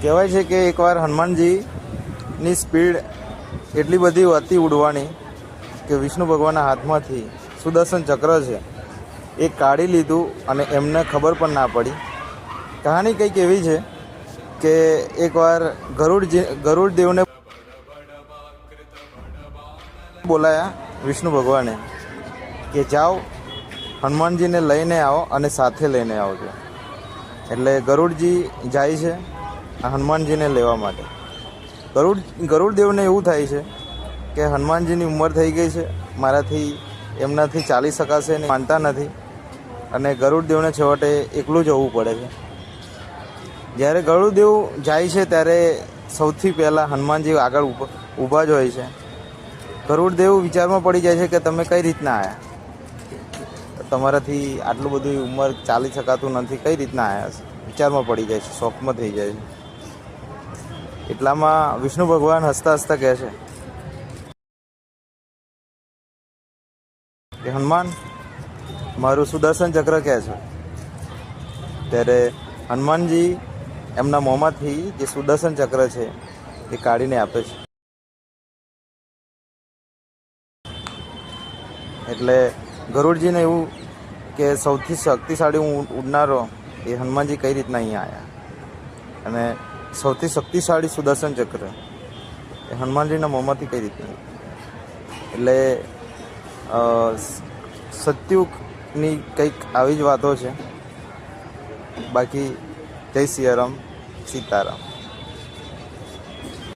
કહેવાય છે કે એકવાર હનુમાનજીની સ્પીડ એટલી બધી હતી ઉડવાની કે વિષ્ણુ ભગવાનના હાથમાંથી સુદર્શન ચક્ર છે એ કાઢી લીધું અને એમને ખબર પણ ના પડી. કહાની કંઈક એવી છે કે એકવાર ગરુડ દેવને બોલાયા વિષ્ણુ ભગવાને કે જાઓ હનુમાનજીને લઈને આવો અને સાથે લઈને આવજો. એટલે ગરુડજી જાય છે હનુમાનજીને લેવા માટે. ગરુડ દેવને એવું થાય છે કે હનુમાનજીની ઉંમર થઈ ગઈ છે, મારાથી એમનાથી ચાલી શકાશે ને, માનતા નથી અને ગરુડ દેવને છેવટે એકલું જવું પડે છે. જ્યારે ગરુડ દેવ જાય છે ત્યારે સૌથી પહેલાં હનુમાનજી આગળ ઊભા જ હોય છે. ગરુડ દેવ વિચારમાં પડી જાય છે કે તમે કઈ રીતના આવ્યા, તમારાથી આટલું બધું ઉંમર ચાલી શકાતું નથી, કઈ રીતના આવ્યા છે, વિચારમાં પડી જાય છે, શોકમાં થઈ જાય છે. એટલામાં વિષ્ણુ ભગવાન હસતા હસતા કહે છે કે હનુમાન, મારું સુદર્શન ચક્ર કહે છે. ત્યારે હનુમાનજી એમના મોંમાંથી જે સુદર્શન ચક્ર છે એ કાઢીને આપે છે. એટલે ગરુડજીને એવું કે સૌથી શક્તિશાળી હું ઉડનારો એ હનુમાનજી કઈ રીતના અહીંયા આવ્યા અને સૌથી શક્તિશાળી સુદર્શન ચક્ર એ હનુમાનજીના મોંમાંથી કઈ રીતના. એટલે સત્યુગની કંઈક આવી જ વાતો છે. બાકી જય સિયારામ, સીતારામ.